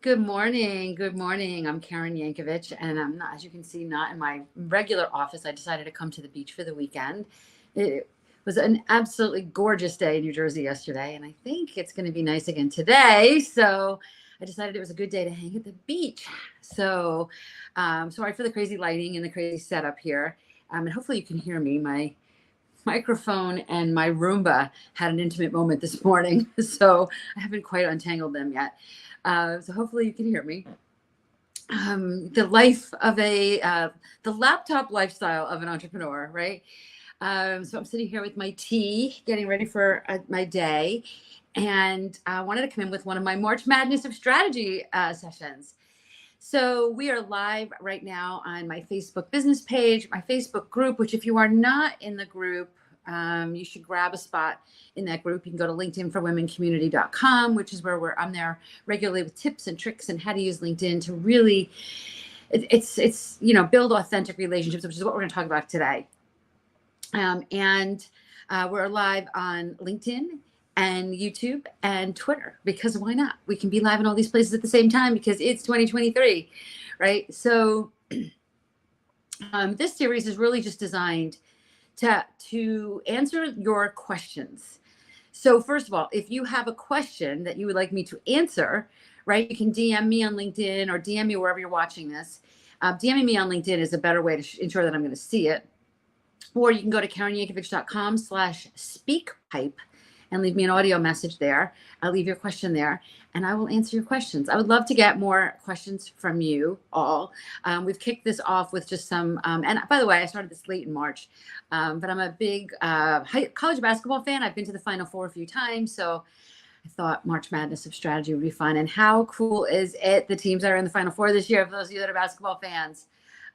Good morning. Good morning. I'm Karen Yankovich, and I'm not, as you can see, not in my regular office. I decided to come to the beach for the weekend. It was an absolutely gorgeous day in New Jersey yesterday, and I think it's going to be nice again today. So I decided it was a good day to hang at the beach. So sorry for the crazy lighting and the crazy setup here. And hopefully you can hear me. My microphone and my Roomba had an intimate moment this morning, so I haven't quite untangled them yet. So hopefully you can hear me. The life of the laptop lifestyle of an entrepreneur, right? So I'm sitting here with my tea, getting ready for my day, and I wanted to come in with one of my March Madness of Strategy sessions. So we are live right now on my Facebook business page, my Facebook group, which if you are not in the group, you should grab a spot in that group. You can go to linkedinforwomencommunity.com, which is where I'm there regularly with tips and tricks and how to use LinkedIn to really, it's build authentic relationships, which is what we're going to talk about today. And we're live on LinkedIn and YouTube and Twitter, because why not? We can be live in all these places at the same time because it's 2023, right? So this series is really just designed to answer your questions. So first of all, if you have a question that you would like me to answer, right, you can DM me on LinkedIn or DM me wherever you're watching this. DMing me on LinkedIn is a better way to ensure that I'm going to see it. Or you can go to KarenYankovich.com/speakpipe and leave me an audio message there. I'll leave your question there and I will answer your questions. I would love to get more questions from you all. We've kicked this off with just some, and by the way, I started this late in March, but I'm a big college basketball fan. I've been to the Final Four a few times, so I thought March Madness of Strategy would be fun. And how cool is it, the teams that are in the Final Four this year, for those of you that are basketball fans?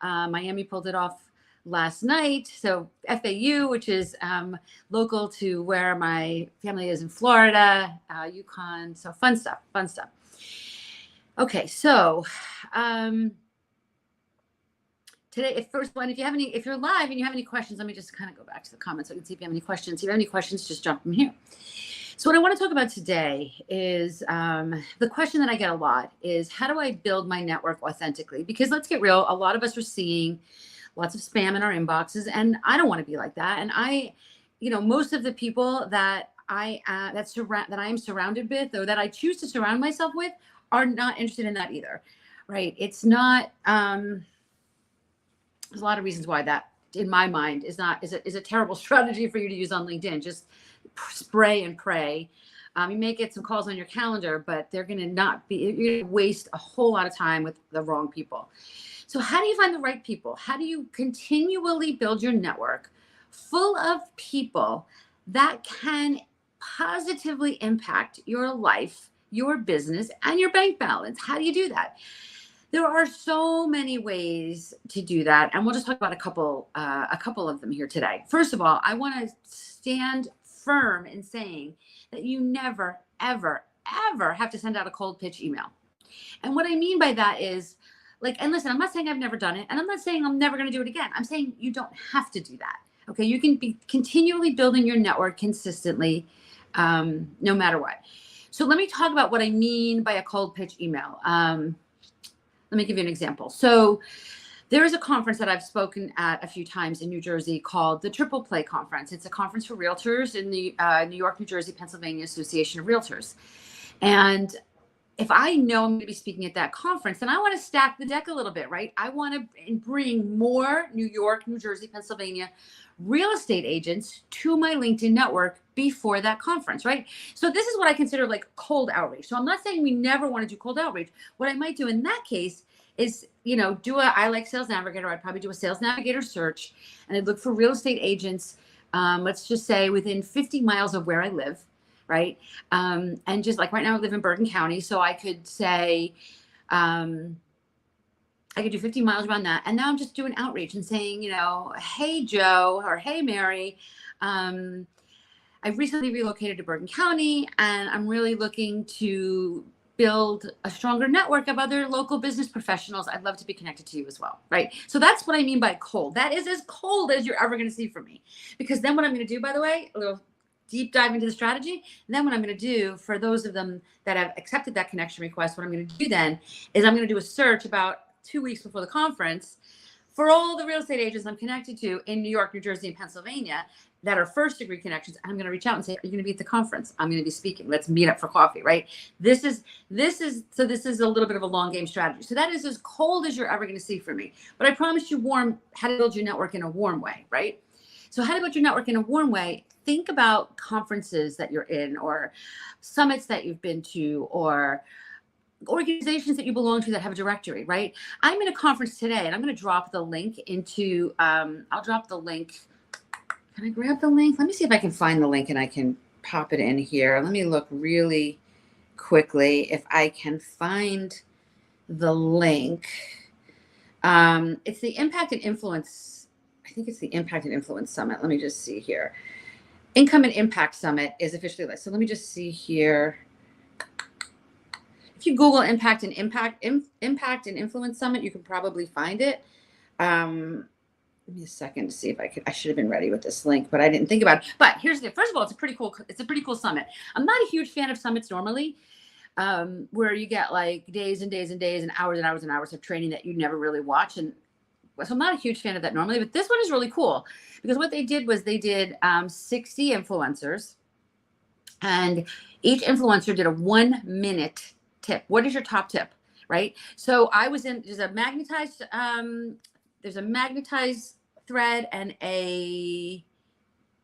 Miami pulled it off last night. So FAU, which is local to where my family is in Florida, UConn. So fun stuff. Okay, so today, if you're live and you have any questions, let me just kind of go back to the comments so I can see if you have any questions. If you have any questions, just jump them here. So what I want to talk about today is the question that I get a lot is, how do I build my network authentically? Because let's get real, a lot of us are seeing lots of spam in our inboxes, and I don't want to be like that. And most of the people that I am surrounded with, or that I choose to surround myself with, are not interested in that either, right? It's not. There's a lot of reasons why that, in my mind, is a terrible strategy for you to use on LinkedIn. Just spray and pray. You may get some calls on your calendar, but they're going to not be. You're going to waste a whole lot of time with the wrong people. So how do you find the right people? How do you continually build your network full of people that can positively impact your life, your business, and your bank balance? How do you do that? There are so many ways to do that, and we'll just talk about a couple of them here today. First of all, I want to stand firm in saying that you never, ever, ever have to send out a cold pitch email. And what I mean by that is, and listen, I'm not saying I've never done it, and I'm not saying I'm never going to do it again. I'm saying you don't have to do that. Okay, you can be continually building your network consistently, no matter what. So let me talk about what I mean by a cold pitch email. Let me give you an example. So there is a conference that I've spoken at a few times in New Jersey called the Triple Play Conference. It's a conference for realtors in the New York, New Jersey, Pennsylvania Association of Realtors. And if I know I'm going to be speaking at that conference, then I want to stack the deck a little bit, right? I want to bring more New York, New Jersey, Pennsylvania real estate agents to my LinkedIn network before that conference, right? So this is what I consider like cold outreach. So I'm not saying we never want to do cold outreach. What I might do in that case is, I like Sales Navigator. I'd probably do a Sales Navigator search, and I'd look for real estate agents, let's just say within 50 miles of where I live. Right. And just like right now I live in Bergen County. So I could say, I could do 50 miles around that. And now I'm just doing outreach and saying, hey, Joe, or hey, Mary, I've recently relocated to Bergen County, and I'm really looking to build a stronger network of other local business professionals. I'd love to be connected to you as well. Right. So that's what I mean by cold. That is as cold as you're ever going to see from me, because then what I'm going to do, by the way, a little deep dive into the strategy. And then what I'm going to do for those of them that have accepted that connection request, what I'm going to do then is I'm going to do a search about 2 weeks before the conference for all the real estate agents I'm connected to in New York, New Jersey, and Pennsylvania that are first degree connections. I'm going to reach out and say, are you going to be at the conference? I'm going to be speaking. Let's meet up for coffee, right? This is a little bit of a long game strategy. So that is as cold as you're ever going to see from me. But I promise you warm, how to build your network in a warm way, right? So how to build your network in a warm way, think about conferences that you're in or summits that you've been to or organizations that you belong to that have a directory, right? I'm in a conference today and I'm going to drop the link into, I'll drop the link. Can I grab the link? Let me see if I can find the link and I can pop it in here. Let me look really quickly if I can find the link. It's the Impact and Influence. I think it's the Impact and Influence Summit. Let me just see here. Income and Impact Summit is officially listed. So let me just see here. If you Google Impact and Influence Summit, you can probably find it. Give me a second to see if I could. I should have been ready with this link, but I didn't think about it. But here's the first of all, it's a pretty cool summit. I'm not a huge fan of summits normally, where you get like days and days and days and hours and hours and hours of training that you never really watch. And so I'm not a huge fan of that normally, but this one is really cool because what they did was they did 60 influencers, and each influencer did a 1-minute tip. What is your top tip, right? So I was in. There's a magnetized thread and a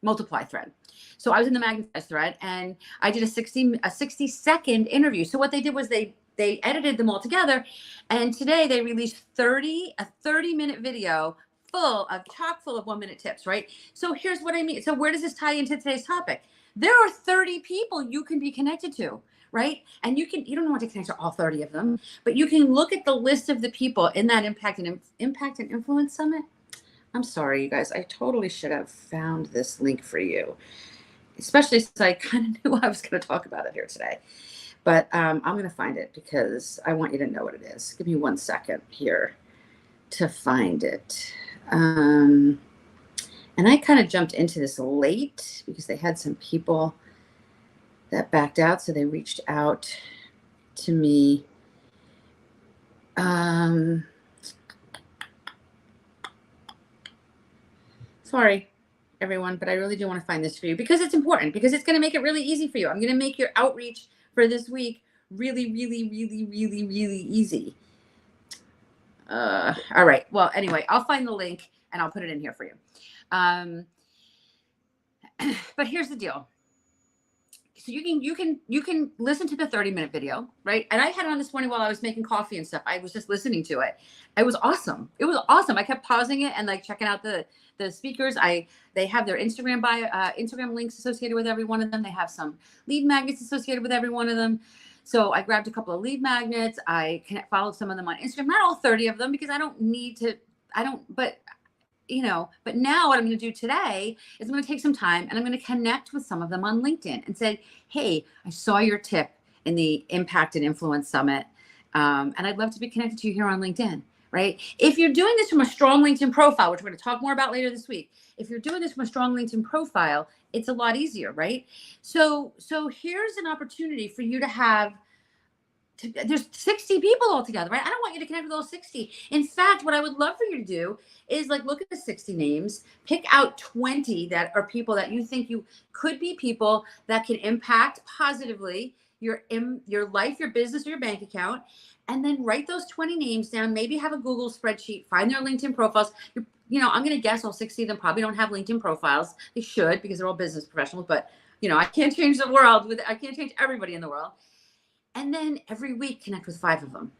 multiply thread. So I was in the magnetized thread and I did a 60-second interview. So what they did was they edited them all together, and today they released a 30-minute video chock full of 1-minute tips, right? So here's what I mean. So where does this tie into today's topic? There are 30 people you can be connected to, right? And you don't want to connect to all 30 of them, but you can look at the list of the people in that Impact and Influence Summit. I'm sorry, you guys. I totally should have found this link for you, especially since I kind of knew I was going to talk about it here today. But I'm going to find it because I want you to know what it is. Give me 1 second here to find it. And I kind of jumped into this late because they had some people that backed out, so they reached out to me. Sorry, everyone, but I really do want to find this for you because it's important, because it's going to make it really easy for you. I'm going to make your outreach for this week really, really, really, really, really easy. All right. Well, anyway, I'll find the link and I'll put it in here for you. But here's the deal. So you can listen to the 30-minute video, right? And I had it on this morning while I was making coffee and stuff. I was just listening to it. It was awesome. It was awesome. I kept pausing it and like checking out the speakers. They have their Instagram links associated with every one of them. They have some lead magnets associated with every one of them. So I grabbed a couple of lead magnets. I followed some of them on Instagram, not all 30 of them because I don't need to. But now what I'm going to do today is I'm going to take some time and I'm going to connect with some of them on LinkedIn and say, hey, I saw your tip in the Impact and Influence Summit. And I'd love to be connected to you here on LinkedIn, right? If you're doing this from a strong LinkedIn profile, which we're going to talk more about later this week, if you're doing this from a strong LinkedIn profile, it's a lot easier, right? So here's an opportunity for you to have there's 60 people altogether, right? I don't want you to connect with all 60. In fact, what I would love for you to do is like look at the 60 names, pick out 20 that are people that you think you could be people that can impact positively your life, your business, or your bank account, and then write those 20 names down. Maybe have a Google spreadsheet, find their LinkedIn profiles. I'm going to guess all 60 of them probably don't have LinkedIn profiles. They should, because they're all business professionals, but I can't change the world I can't change everybody in the world. And then every week, connect with 5 of them.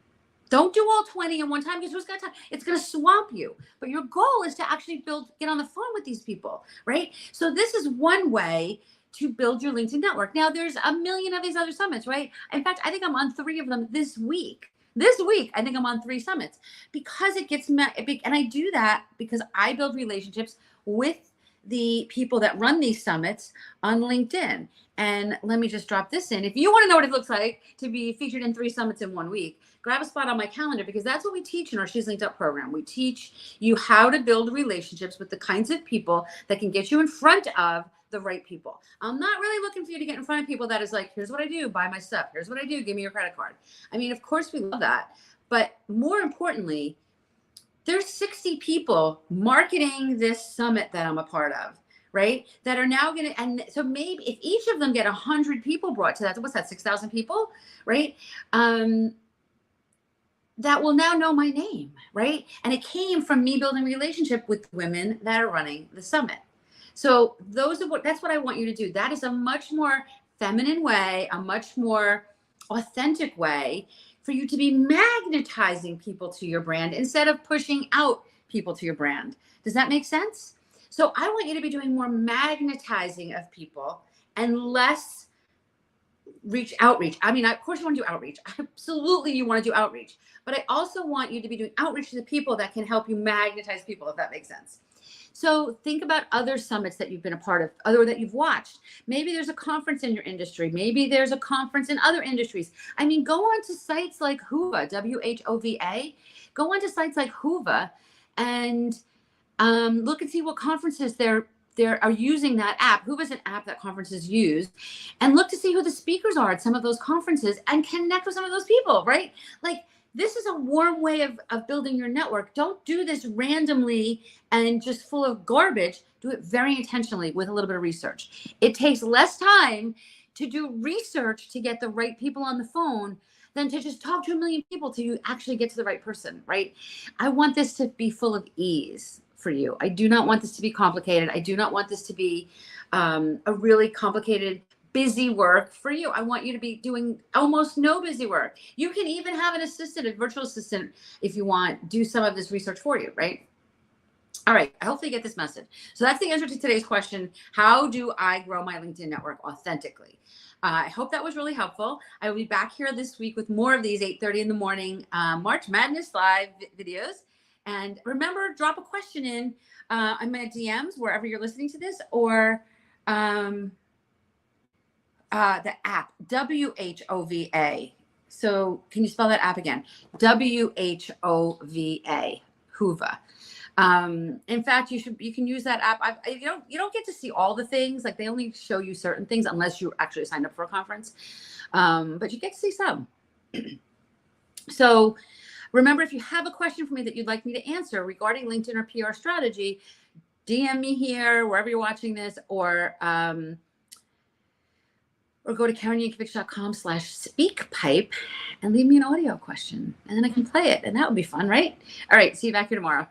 Don't do all 20 in one time because who's got time? It's going to swamp you. But your goal is to actually get on the phone with these people, right? So this is one way to build your LinkedIn network. Now, there's a million of these other summits, right? In fact, I think I'm on 3 of them this week. This week, I think I'm on 3 summits because it gets and I do that because I build relationships with the people that run these summits on LinkedIn. And let me just drop this in. If you want to know what it looks like to be featured in 3 summits in 1 week, grab a spot on my calendar because that's what we teach in our She's Linked Up program. We teach you how to build relationships with the kinds of people that can get you in front of the right people. I'm not really looking for you to get in front of people that is like, here's what I do, buy my stuff. Here's what I do, give me your credit card. I mean, of course we love that. But more importantly, there's 60 people marketing this summit that I'm a part of, right? That are now going to, and so maybe if each of them get 100 people brought to that, what's that, 6,000 people, right? That will now know my name, right? And it came from me building a relationship with women that are running the summit. So that's what I want you to do. That is a much more feminine way, a much more authentic way for you to be magnetizing people to your brand instead of pushing out people to your brand. Does that make sense? So I want you to be doing more magnetizing of people and less outreach. I mean, of course you want to do outreach. Absolutely, you want to do outreach. But I also want you to be doing outreach to the people that can help you magnetize people, if that makes sense. So think about other summits that you've been a part of, other that you've watched. Maybe there's a conference in your industry. Maybe there's a conference in other industries. I mean, go on to sites like Whova, WHOVA. Go on to sites like Whova and look and see what conferences they're using that app. Whova is an app that conferences use, and look to see who the speakers are at some of those conferences and connect with some of those people, right? Like, this is a warm way of building your network. Don't do this randomly and just full of garbage. Do it very intentionally with a little bit of research. It takes less time to do research to get the right people on the phone than to just talk to a million people till you actually get to the right person, right? I want this to be full of ease for you. I do not want this to be complicated. I do not want this to be a really complicated, busy work for you. I want you to be doing almost no busy work. You can even have an assistant, a virtual assistant, if you want, do some of this research for you, right? All right, I hopefully get this message. So that's the answer to today's question. How do I grow my LinkedIn network authentically? I hope that was really helpful. I will be back here this week with more of these 8:30 in the morning March Madness Live videos. And remember, drop a question in my DMs, wherever you're listening to this, or the app, WHOVA. So can you spell that app again? WHOVA, Whova. In fact, you can use that app. You don't get to see all the things. Like, they only show you certain things unless you actually signed up for a conference. But you get to see some. So remember, if you have a question for me that you'd like me to answer regarding LinkedIn or PR strategy, DM me here, wherever you're watching this, or go to KarenYankovic.com/speakpipe and leave me an audio question, and then I can play it, and that would be fun, right? All right, see you back here tomorrow.